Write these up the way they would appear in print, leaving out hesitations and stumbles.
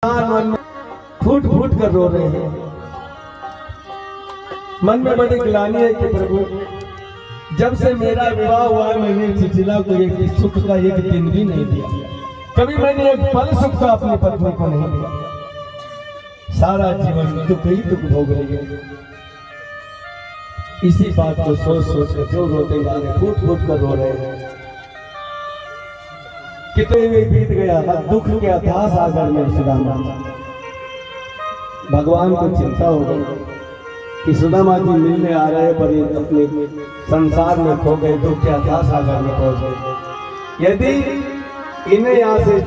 मन में फूट फूट कर रो रहे हैं। मन में बड़ी ग्लानि है कि प्रभु जब से मेरा विवाह हुआ मैंने सुशीला को एक सुख का एक दिन भी नहीं दिया। कभी मैंने एक पल सुख का अपनी पत्नी को नहीं दिया। सारा जीवन दुख ही दुख भोग रही है। इसी बात को सोच सोच कर जो रोते जा रहे, फूट फूट कर रो रहे हैं। कितने में बीत गया दुख के अथाह सागर में सुदामा। भगवान को चिंता हो गई कि सुदामा जी मिलने आ रहे पर ये अपने संसार में खो गए, दुख के अथाह सागर में पहुंच गए। यदि इन्हें यहाँ से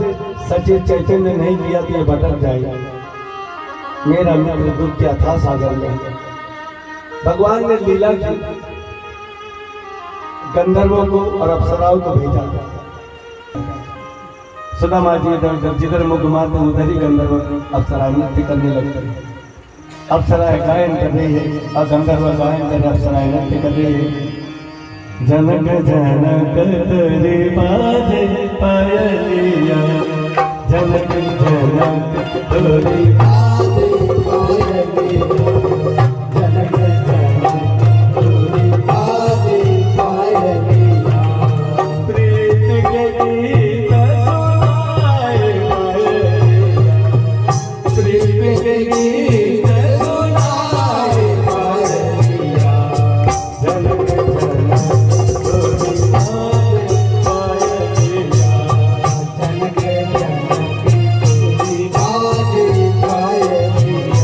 सचेत चैतन्य नहीं किया तो ये भटक जाएगा। मेरा मित्र दुख के अथाह सागर में है। भगवान ने लीला की, गंधर्वों को और अप्सराओं को भेजा। सुदामा जी जिधर मुख मारते उधर ही गंधर्व अप्सराएं नृत्य करने लगते। अप्सराएं गायन कर रही है और गंधर्व गायन कर रहे, अप्सराएं नृत्य कर रही है। जनक जनक तोरे बाजे पायलिया, जनक जनक तोरे बाजे पायलिया, जनक जनक तोरे बाजे पायलिया। प्रीत के गीत सुनाए पायलिया, प्रीत के गीत सुनाए पायलिया, जनक जनक तोरे बाजे पायलिया, जनक जनक तोरे बाजे पायलिया।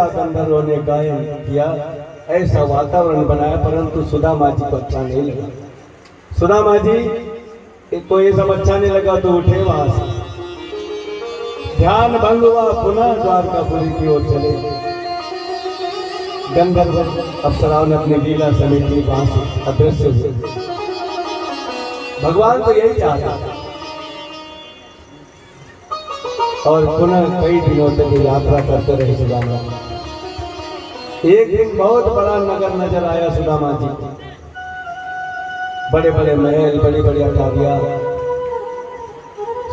गंधर्वों ने गायन किया, ऐसा वातावरण बनाया, परंतु सुदामा जी को अच्छा नहीं लगा। सुदामा जी को ये सब अच्छा नहीं लगा तो उठे वहां से, ध्यान भंग हुआ, पुनः द्वारकापुरी की ओर चले। गंधर्व अप्सराओं ने अपनी लीला समेटी वहां से अदृश्य हुए। भगवान तो यही चाहता था और पुनः कई दिनों तक यात्रा करते रहे सुदामा। एक दिन बहुत बड़ा नगर नजर आया सुदामा जी, बड़े बड़े महल, बड़ी बड़ी अटारियां,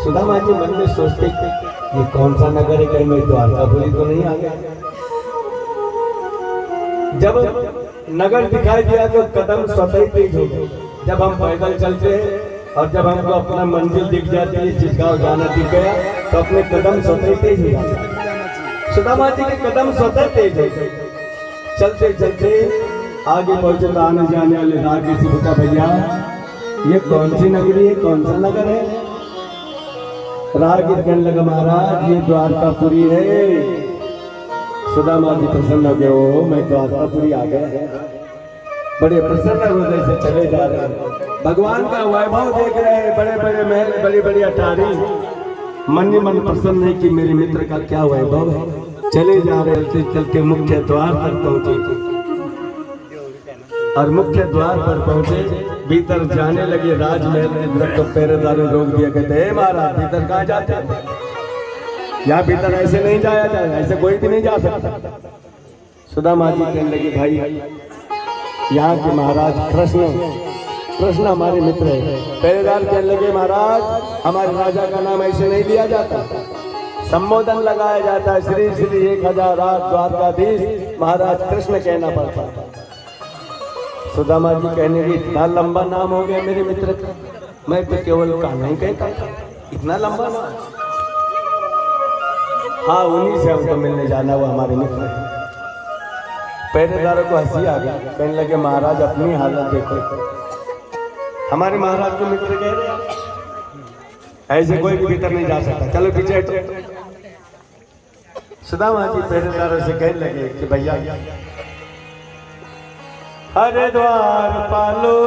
सुदामा जी मन में सोचते ये कौन सा नगर है, कहीं मैं द्वारकापुरी तो नहीं आ गया। जब नगर दिखाई दिया तो कदम स्वतः ही तेज हो गए। जब हम पैदल चलते हैं और जब हमको अपना मंजिल दिख जाती है, जिस गाँव जाना दिख गया, तो अपने कदम स्वतः तेज हो जाते हैं। सुदामा जी के कदम स्वतः तेज हो गए। चलते चलते आगे पहुंचे तो आने जाने वाले राह से पूछा, भैया ये कौन सी नगरी है, कौन सा नगर है? राहगीर कहने लगा, महाराज ये द्वारकापुरी है। सुदामा जी प्रसन्न हो गए, ओ मैं द्वारकापुरी आ गया। बड़े प्रसन्न हृदय से चले जा रहे हैं, भगवान का वैभव देख रहे हैं, बड़े बड़े महल, बड़ी बड़ी अटारी। मन ही मन प्रसन्न है कि मेरे मित्र का क्या वैभव है। चले जा रहे थे, चल के मुख्य द्वार पर पहुंचे और मुख्य द्वार पर पहुंचे, भीतर जाने लगे। राजमहल के तरफ तो पहरेदार ने रोक दिया, कहते महाराज भीतर कहाँ जाते हैं? यहाँ भीतर ऐसे नहीं जाया जाए, ऐसे कोई भी नहीं जा सकता। सुदामा जी कहने लगे, भाई यहाँ के महाराज कृष्ण हमारे मित्र है। पहरेदार कहने लगे, महाराज हमारे राजा का नाम ऐसे नहीं लिया जाता, संबोधन लगाया जाता है, श्री श्री 1008 द्वारकाधीश महाराज कृष्ण कहना पड़ता है। सुदामा जी कहने लगे, इतना लंबा नाम हो गया मेरे मित्र का, मैं तो केवल कान्हा ही कहता, इतना लंबा नाम? हाँ उन्हीं से हमको मिलने जाना, वो हमारे मित्र है। पहरेदारों को हंसी आ गई, कहने लगे, महाराज अपनी हालत देखो, हमारे महाराज को मित्र कह रहे, ऐसे कोई भी भीतर नहीं जा सकता, चलो पीछे हटो। सुदामा जी पहरेदारों से कहने लगे कि भैया हरे द्वार पालो,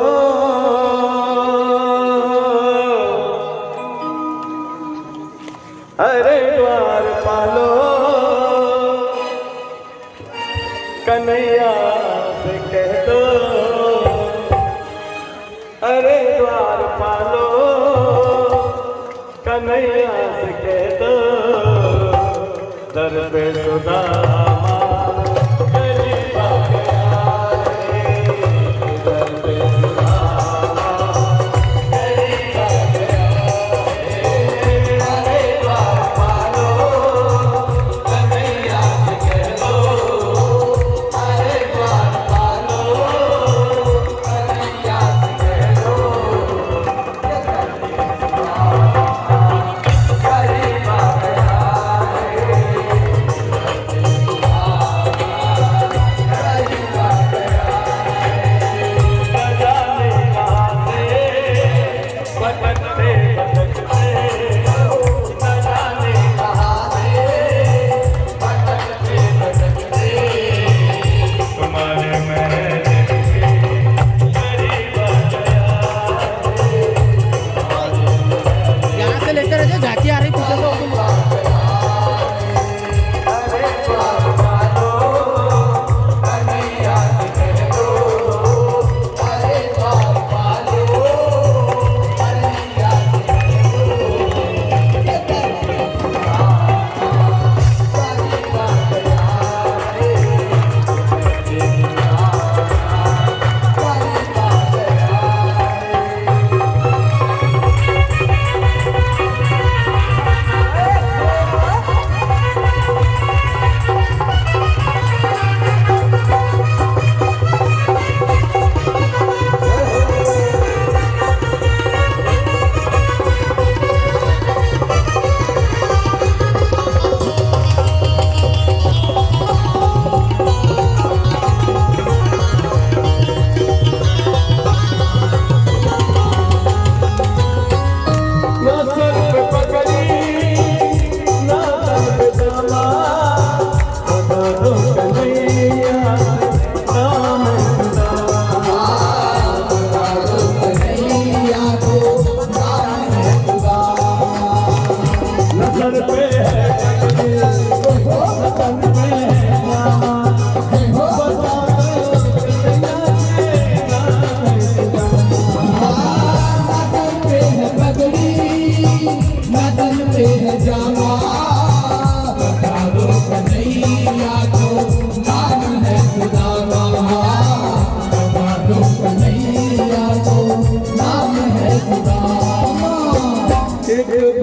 हरे द्वार पालो, कन्हैया से कह दो, हरे द्वार पालो, कन्हैया से कह दो, दर पे सुदामा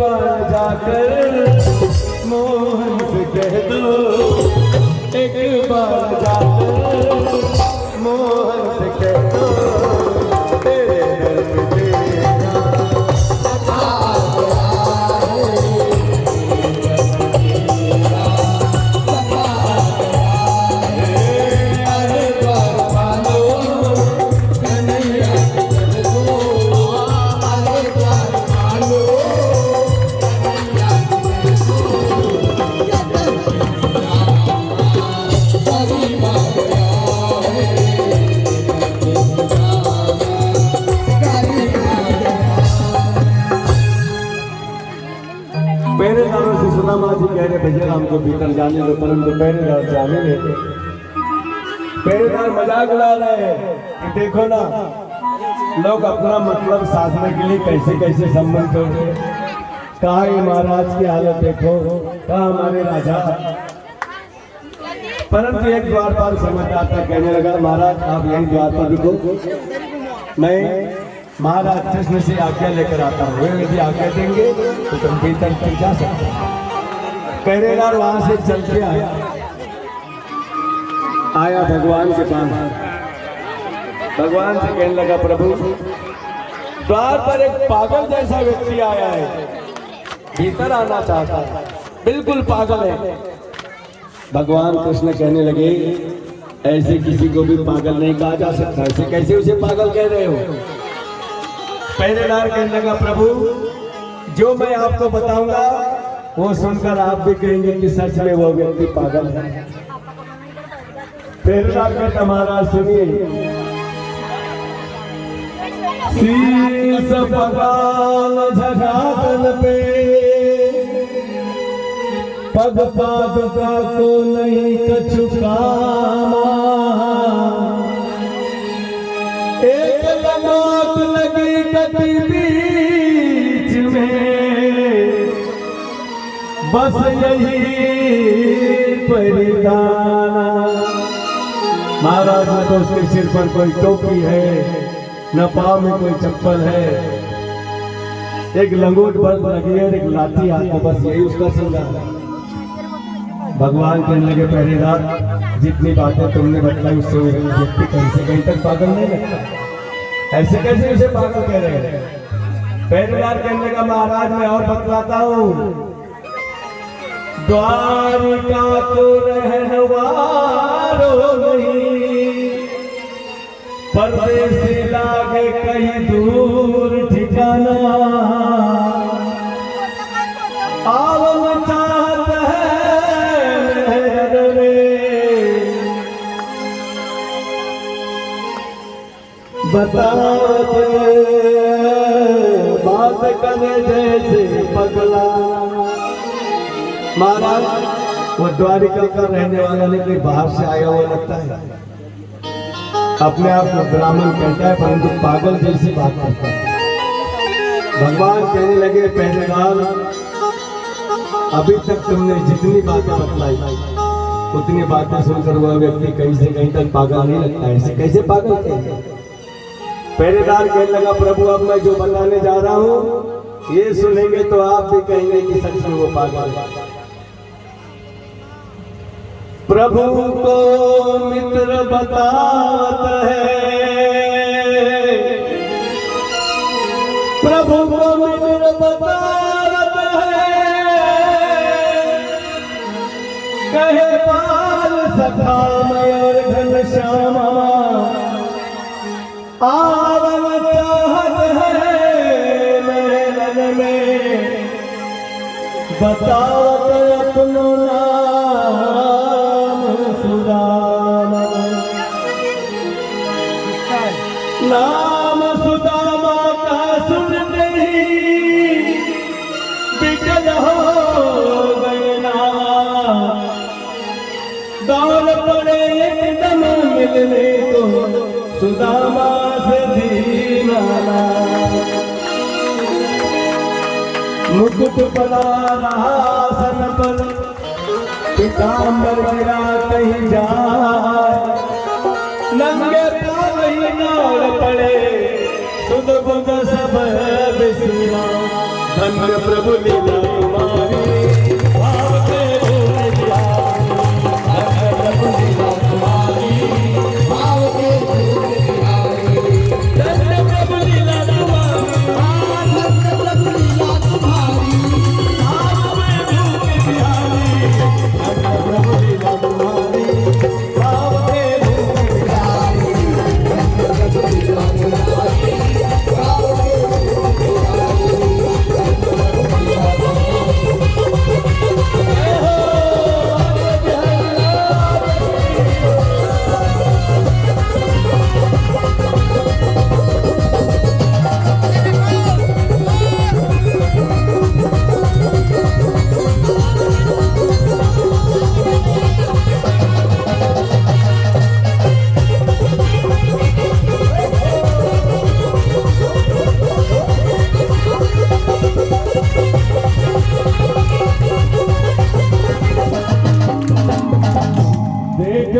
बार जाकर मोहन से कह दो, एक बार जाकर मोहन से कह दो, तेरे दर पे पहरेदारों से सुदामा जी कह रहे भैया हमको भीतर जाने दो, परंतु पहरेदार जाने नहीं दे। पहरेदार मजाक उड़ा रहे हैं कि देखो ना लोग अपना मतलब साधने के लिए कैसे कैसे संबंध कर रहे हैं। कहा ये महाराज की हालत देखो, कहा हमारे राजा। परंतु एक द्वारपाल समझ आता, कहने लगा महाराज आप यही द्वार पर रुको, मैं महाराज कृष्ण से आज्ञा लेकर आता हूँ, यदि आज्ञा देंगे तो तुम भीतर तक जा सकते। पहरेदार वहां से चल के आया भगवान के पास। भगवान से कहने लगा प्रभु द्वार पर एक पागल जैसा व्यक्ति आया है, भीतर आना चाहता है, बिल्कुल पागल है। भगवान कृष्ण कहने लगे ऐसे किसी को भी पागल नहीं कहा जा सकता, ऐसे कैसे उसे पागल कह रहे हो। पहरेदार कहने लगा प्रभु जो मैं आपको बताऊंगा वो सुनकर आप भी कहेंगे कि सच में वो व्यक्ति पागल है। पहरेदार कहता महाराज सुनिए, शीश पगाल झगातन पे पग पादुका को नहीं कछु कामा, एक लमाट लगी कटी बीच में बस यही परिधाना। महाराज ने तो उसके सिर पर कोई टोपी है, न पाँव में कोई चप्पल है, एक लंगोट बल्ब लगी है, एक लाठी हाथ में, बस यही उसका श्रृंगार है। भगवान कहने लगे पहरेदार जितनी बातें तुमने बताई उससे व्यक्ति कहीं से कहीं तक पागल नहीं लगता, ऐसे कैसे उसे पागल कह रहे हैं। पहरेदार कहने लगा महाराज मैं और बतलाता हूँ, द्वारिका तो रहनवारो नहीं, परदेसी लागे कहीं दूर ठिकाना, आवन चाहत है बताते बात करे जैसे पगला। महाराज वो द्वारिका का रहने वाला लेकिन बाहर से आया हुआ लगता है, अपने आप को ब्राह्मण कहता है परंतु पागल जैसी बात करता है। भगवान कहने लगे पहरेदार अभी तक तुमने जितनी बातें बतलाई उतनी बातें सुनकर वह व्यक्ति कहीं से कहीं तक पागल नहीं लगता, ऐसे कैसे पागल कहते। पहरेदार कहने लगा प्रभु अब मैं जो बताने जा रहा हूँ ये सुनेंगे तो आप भी कहेंगे कि सच में वो पागल है। प्रभु को मित्र बताता है, प्रभु को मित्र बताता है, कहे बाल सखा मयूर घनश्यामा, आवन चाहत है मेरे में, बतावत अपनो नाम सुदामा का सुनते ही बिगड़ हो गए ना, दौड़ पड़े एकदम मिलने को सुदामा से दीनाना। मुकुट पड़ा रहा सन पर, पीताम्बर गिरा कहीं जाए, नंगे पाँव ही दौड़ पड़े सुध बुध सब बिसरा। धन्य प्रभु लीला तुम्हारी भाव के भूमि बिहारी। धन्य प्रभु लीला तुम्हारी भाव के भूमि बिहारी। धन्य प्रभु लीला तुम्हारी धन्य प्रभु लीला तुम्हारी भाव के भूमि बिहारी। धन्य प्रभु लीला तुम्हारी भाव के भूमि बिहारी। धन्य प्रभु लीला तुम्हारी भाव के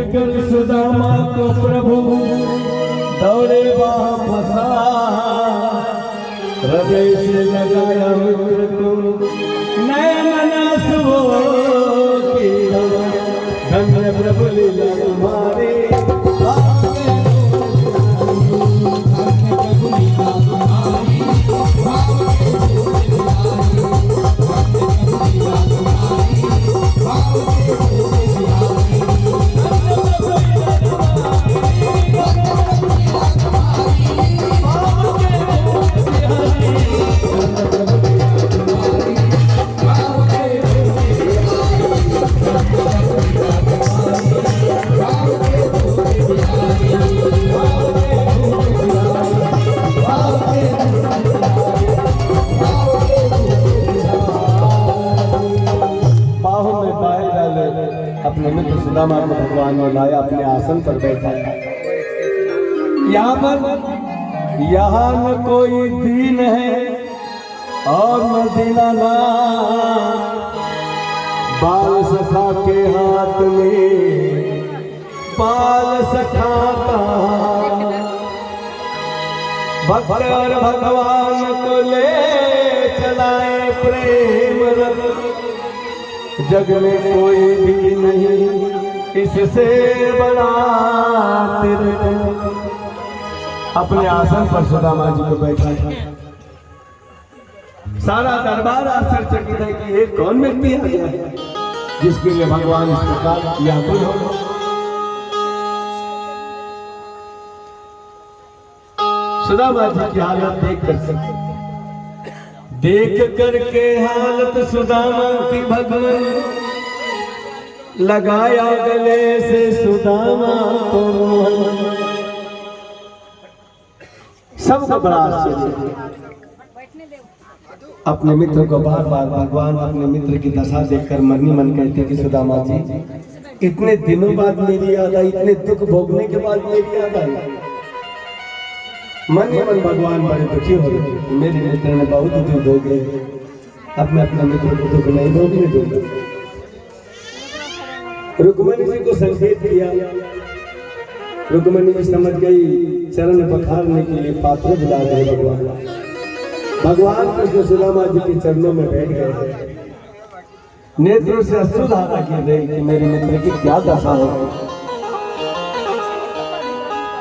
कर सुदामा को प्रभु दौड़े वापस हृदय से लगाया मित्र को नयन नसवो की धन्य प्रभु लीला तुम्हारी अपने मित्र सुदामा को भगवान ने लाया, अपने आसन पर बैठाया। यहाँ न कोई दीन है और न दीनानाथ, बाल सखा के हाथ में बाल सखा का भक्त और भगवान को ले चलाए प्रेम रथ। जग में कोई भी नहीं इससे बड़ा तीर्थ। अपने आसन पर सुदामा जी को बैठा था। सारा दरबार आश्चर्यचकित है कि ये कौन व्यक्ति आ गया है जिसके लिए भगवान इस प्रकार व्याकुल हो। सुदामा जी की हालत देख करके हालत सुदामा की भगवान लगाया गले से सुदामा को। सबको बड़ा आश्चर्य। अपने मित्र को बार बार भगवान अपने मित्र की दशा देखकर मन ही मन कहते कि सुदामा जी इतने दिनों बाद मेरी याद आई, इतने दुख भोगने के बाद मेरी याद आई। मन ही मन भगवान बड़े दुखी हो गए। मेरे मित्र ने बहुत दुख भोगे, अब मैं अपने मित्र को दुख नहीं भोगने दूंगा। रुक्मणी जी को संकेत किया। रुक्मणी जी समझ गई, चरण पखारने के लिए पात्र बुला रहे भगवान। भगवान कृष्ण सुदामा जी के चरणों में बैठ गए। नेत्रों से अश्रुधारा की रही कि मेरे मित्र की क्या दशा हो।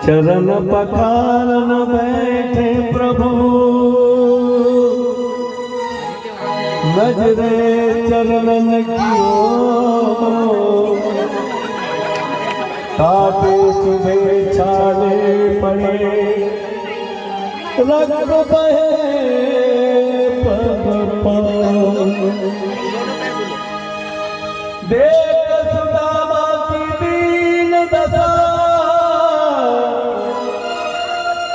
चरण पखारन बैठे प्रभु, नजरे चरणन कियो, काटे चुभे छाले पड़े, रग बहे पग पाँव। देख सुदामा की दीन दशा,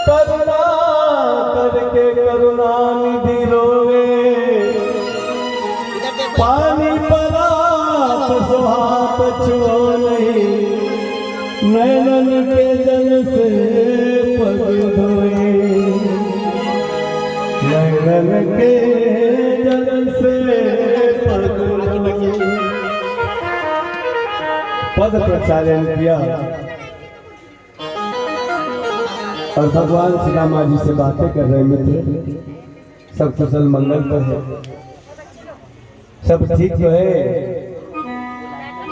करुणा करके करुणा निधि रोवे। पानी परा सुहात छुओ नहीं, नैनन के जल से पग धोए। नैनन के जल से पग धोए। पद प्रचारण किया और भगवान सुदामा जी से बातें कर रहे मित्र। सब कुशल मंगल तो है, सब ठीक तो है।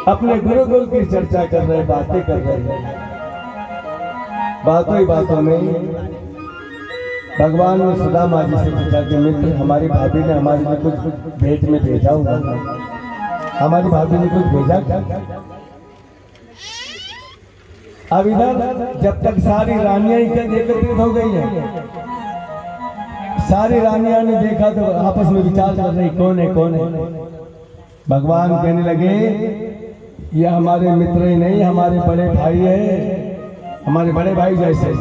अपने गुरुकुल की चर्चा कर रहे, बातें कर रहे हैं। बातों ही बातों में भगवान ने सुदामा जी से पूछा कि मित्र, हमारी भाभी ने हमारे लिए कुछ भेंट में भेजा होगा, हमारी भाभी ने कुछ भेजा क्या? अब इधर जब तक सारी रानियां एकत्रित हो गई हैं, सारी रानियां ने देखा तो आपस में विचार कर रही कौन है कौन है। भगवान कहने लगे ये हमारे मित्र ही नहीं, हमारे बड़े भाई है, हमारे बड़े भाई जैसे।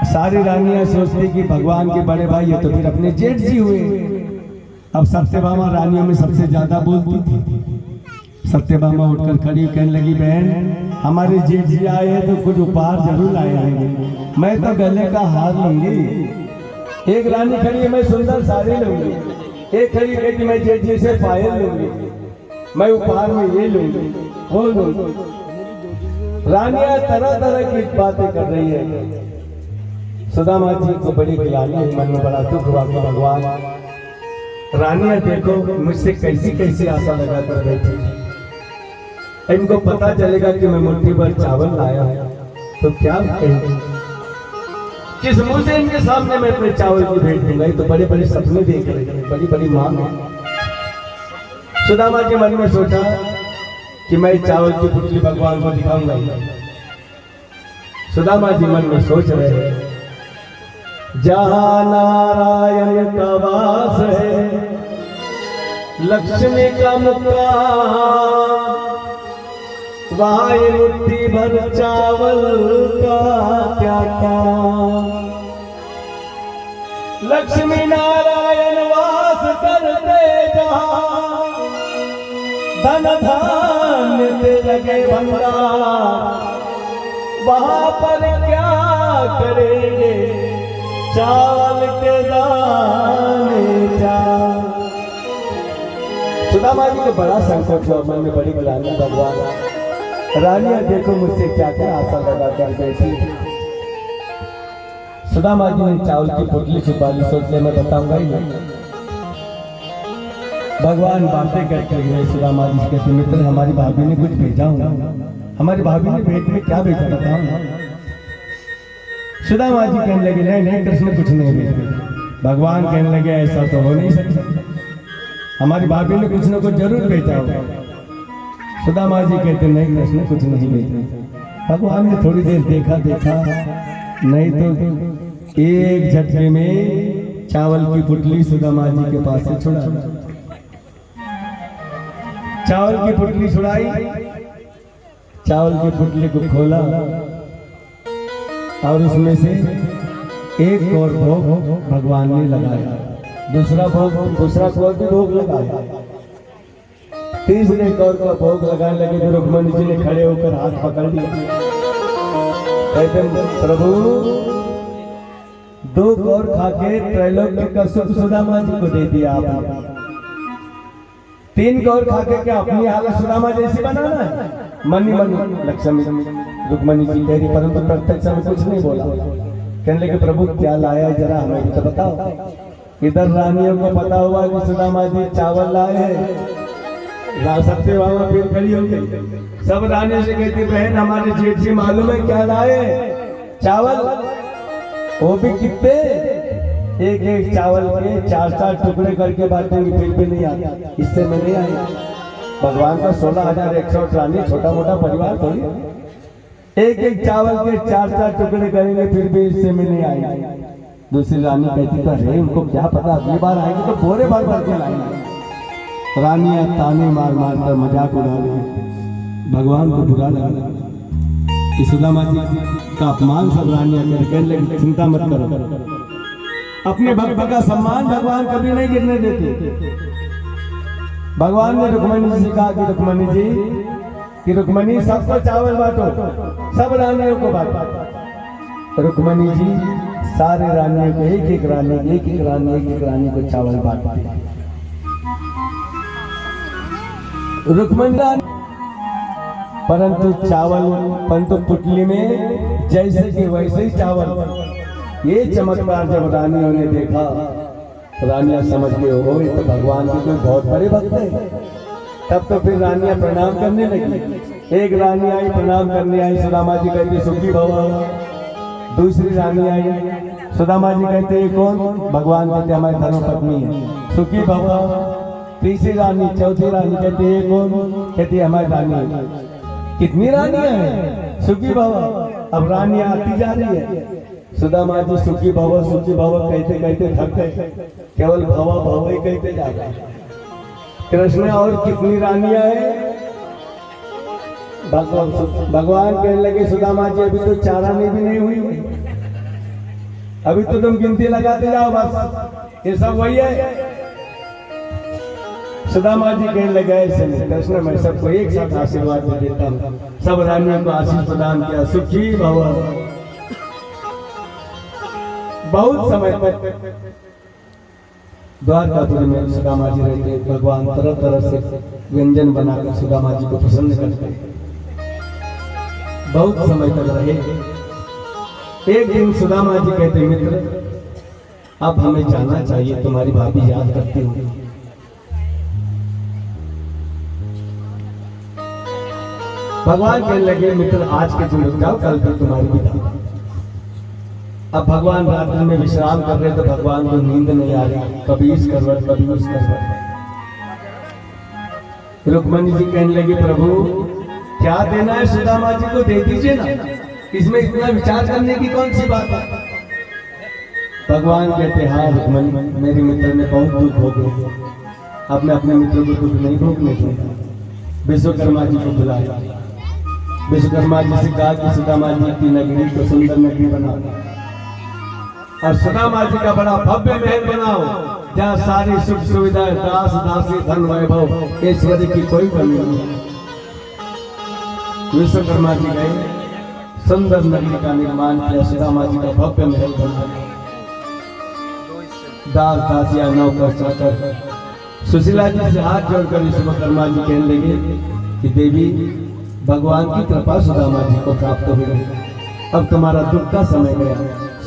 सारी रानियां सोचती कि भगवान के बड़े भाई है तो फिर अपने जेठ जी हुए। अब सत्यभामा रानियों में सबसे ज्यादा बोलती थी। सत्यभामा उठकर खड़ी कहने लगी, बहन हमारे जेठ जी आए हैं तो कुछ उपहार जरूर लाए होंगे। मैं तो गले का हार लूंगी। एक रानी खड़ी है, मैं सुंदर साड़ी लूंगी। एक खड़ी कहती मैं जेठ जी से पायल लूंगी, मैं उपहार में ये लूंगी वो लूंगी। रानियां तरह तरह की बातें कर रही है। सुदामा जी को बड़ी गिलानी, मन में बड़ा दुख हुआ कि भगवान रानियां देखो मुझसे कैसी कैसी आशा लगा कर बैठी। इनको पता चलेगा कि मैं मुट्ठी भर चावल लाया हूं तो क्या कहेंगे, किस मुंह से इनके सामने मैं अपने चावल की भेंट दूंगा। तो बड़े बड़े सपने देख रहे हैं, बड़ी बड़ी मांग है। सुदामा के मन में सोचा कि मैं चावल की पुतली भगवान को दिखाऊंगा। सुदामा जी मन में सोच रहे हैं, जहां नारायण का वास है, लक्ष्मी का मुकाम, वहां ये मुट्ठी भर चावल का क्या काम। लक्ष्मी नारायण वास करते जहां, धन धान्य से लगे भंडार, वहां पर क्या करेंगे चावल के दाने जा। सुदामा जी को बड़ा संकट हुआ, मन में बड़ी ग्लानि, भगवान रानियां देखो मुझसे क्या क्या आशा लगा कर बैठी। सुदामा जी ने चावल की पुतली छुपा ली, सोच ले मैं बताऊंगा ही नहीं। भगवान बातें करते हुए सुदामा जी कहते, मित्र हमारी भाभी ने कुछ भेजा होगा, हमारी भाभी ने भेंट में क्या भेजा बताओ ना। सुदामा जी कहने लगे नहीं नहीं कृष्ण कुछ नहीं भेजा। भगवान कहने लगे ऐसा तो हो नहीं सकता, हमारी भाभी ने कुछ न कुछ जरूर भेजा होगा। सुदामा जी कहते नहीं कृष्ण कुछ नहीं भेजा। भगवान ने थोड़ी देर देखा नहीं तो एक झटके में चावल की पुतली सुदामा जी के पास से छुड़ा। चावल की पुतली छुड़ाई, चावल की पुतली को खोला और उसमें से एक और भोग भगवान ने लगाया, दूसरा कौर भी भोग लगाया, तीसरे कौर का भोग लगाने लगे। तो रुक्मणी जी ने खड़े होकर हाथ पकड़ लिया, कहते प्रभु 2 कौर खाके त्रैलोक्य का सुख सुदामा जी को दे दिया आपने, 3 कौर खाके क्या अपनी हालत सुदामा जैसी बनाना है। मन ही मन लक्ष्मी रुक्मणी जी कह रही, परंतु प्रत्यक्ष में कुछ नहीं बोला। कहने लगे प्रभु क्या लाया जरा हमें तो बताओ। इधर रानियों को पता हुआ कि सुदामा जी चावल लाए हैं। सत्यभामा फिर खड़ी हो गई, सब रानियों से कहती बहन हमारे जेठ जी मालूम है क्या लाए चावल, वो भी कितने, एक एक चावल के 4-4 टुकड़े करके बांटेंगे फिर भी नहीं आया, इससे में नहीं आया। भगवान का 16,108 रानी, छोटा मोटा परिवार थोड़ी, एक एक चावल के 4-4 टुकड़े करेंगे फिर भी इससे में नहीं आएंगे। दूसरी रानी कहती तो अरे उनको क्या पता, अगली बार आएंगे तो बोरे भर भर के लाएंगे। रानियां ताने मार मार कर मजाक उड़ा रही। भगवान को बुरा लगा कि सुदामा जी का अपमान सब रानियां करके, लेकिन चिंता मत करो, अपने भक्त का सम्मान भगवान कभी नहीं गिरने देते। भगवान ने रुक्मणी जी से कहा कि रुक्मणी सबको चावल बांटो, सब रानियों को बांटो। रुक्मणी जी सारे रानियों को एक एक रानी को चावल बांटते। रुक्मणी परंतु पुतली में जैसे कि वैसे ही चावल, ये चमत्कार जब रानियों ने देखा, रानियां समझ गए हो ये तो भगवान के कोई बहुत बड़े भक्त हैं। तब तो फिर रानियां प्रणाम करने लगी। एक रानी आई, प्रणाम करने आई, सुदामा जी कहते सुखी भव। दूसरी रानी आई, सुदामा जी कहते ये कौन? भगवान कहते हमारी धर्मपत्नी है, सुखी भव। तीसरी रानी, चौथी रानी कहते ये कौन? कहती हमारी रानी। कितनी रानियां हैं? सुखी भव। अब रानियां आती जा रही है। सुदामा जी सुखी भव कहते कहते थक गए, केवल भव भव ही कहते जा रहे। कृष्ण और कितनी रानियां हैं? भगवान कहने लगे सुदामा जी अभी तो 4 रानी भी नहीं हुई, अभी तो तुम गिनती लगाते जाओ, बस ये सब वही है। सुदामा जी कहने लगे ऐसे नहीं कृष्ण, मैं सबको एक साथ आशीर्वाद दे देता हूँ। सब रानियों को आशीष प्रदान किया, सुखी भव। बहुत समय तक द्वारकापुरी में सुदामा जी रहते। भगवान तरह तरह से व्यंजन बनाकर सुदामा जी को प्रसन्न करते। बहुत समय तक रहे। एक दिन सुदामा जी कहते मित्र अब हमें जाना चाहिए, तुम्हारी भाभी याद करती हूँ। भगवान कहने लगे मित्र आज के दिन रुक जाओ, कल फिर तुम्हारी विदा। अब भगवान रात्रि में विश्राम कर रहे तो भगवान को नींद नहीं आ रही, कभी इस करवट कभी उस करवट। रुक्मणी जी कहने लगी प्रभु क्या देना है सुदामा जी को दे दीजिए ना, इसमें इतना विचार करने की कौन सी बात है। भगवान कहते हाँ रुक्मणी मेरे मित्र ने बहुत दुख हो गया, अब मैं अपने मित्र को दुख नहीं भोगने दूंगा। विश्वकर्मा जी को बुलाया, विश्वकर्मा जी से कहा कि सुदामा जी की नगरी को सुंदर नगरी बनाओ और सुदामा जी का बड़ा भव्य महल बनाओ जहाँ सारी सुख सुविधाएं, दास दासी, धन वैभव, ऐश्वर्य की कोई कमी नहीं। विश्वकर्मा जी गए, सुंदर नगरी का निर्माण किया, सुदामा जी का भव्य महल बना। दास दासिया नौकर चाकर सुशीला जी से हाथ जोड़कर विश्वकर्मा जी कहने लगे कि देवी भगवान की कृपा सुदामा जी को प्राप्त हुई, अब तुम्हारा दुख का समय गया,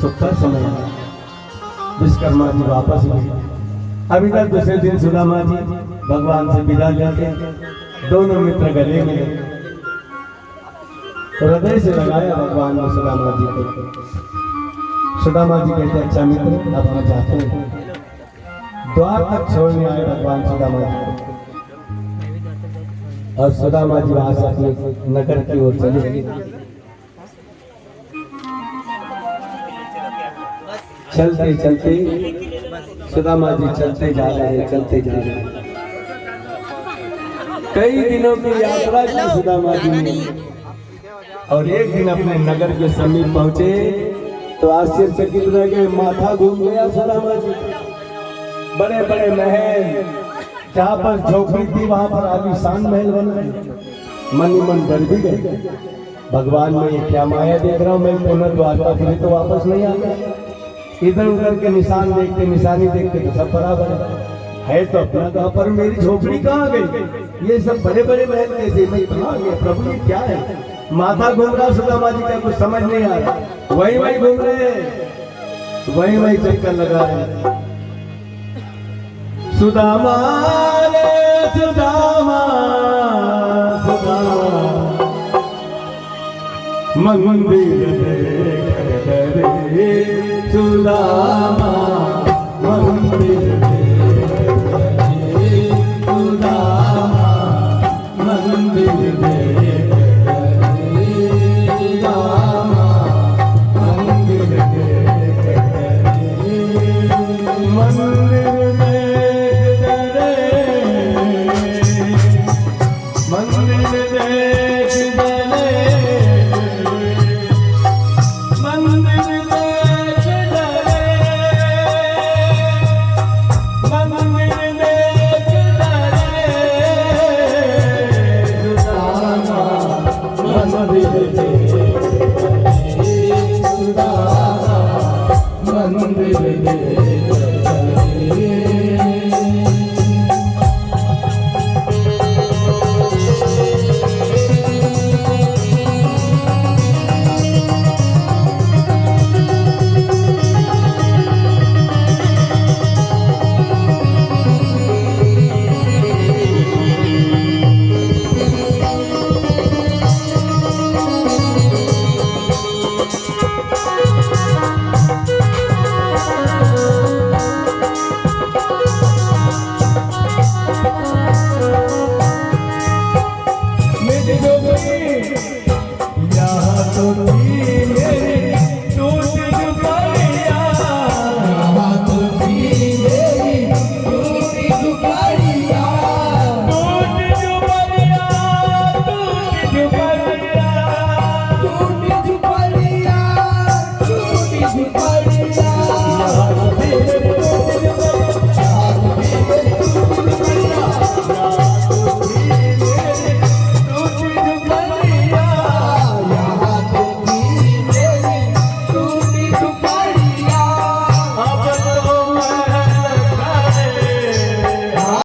सुख का समय गया। विश्वकर्मा जी वापस हुए। अभी तक दूसरे दिन सुदामा जी भगवान से विदा लेते, दोनों मित्र गले मिले, हृदय से लगाया भगवान ने सुदामा जी को। सुदामा जी कहते अच्छा मित्र अब हम जाते हैं। द्वार तक छोड़ने आए भगवान सुदामा जी को और सुदामा जी वहां से अपने नगर की ओर चले। चलते चलते सुदामा जी चलते जा रहे हैं, चलते जा रहे हैं। कई दिनों की यात्रा की सुदामा जी ने और एक दिन अपने नगर के समीप पहुंचे तो आश्चर्यचकित रह गए, माथा घूम गया सुदामा जी। बड़े बड़े महल, जहाँ पर झोपड़ी थी वहां पर आलीशान महल बन गए। मन ही मन डर भी गए, भगवान में ये क्या माया देख रहा हूँ मैं, पुनः द्वारकापुरी तो वापस नहीं आ गया। इधर उधर के निशान देखते, निशानी देखते तो सब बराबर है तो अपना कहा, पर मेरी झोपड़ी कहाँ गई, ये सब बड़े बड़े महल कैसे, मैं कहाँ गया प्रभु, ये क्या है। माथा घूम रहा सुदामा जी का, कुछ समझ नहीं आ रहा। वही वही घूम रहे, वही वही चक्कर लगा रहे। सुदामा रे सुदामा सुदामा मंदिर देख रे सुदामा मंदिर देख रे सुदामा मंदिर देख रे सुदामा मंदिर देख रे मंदिर भिखारी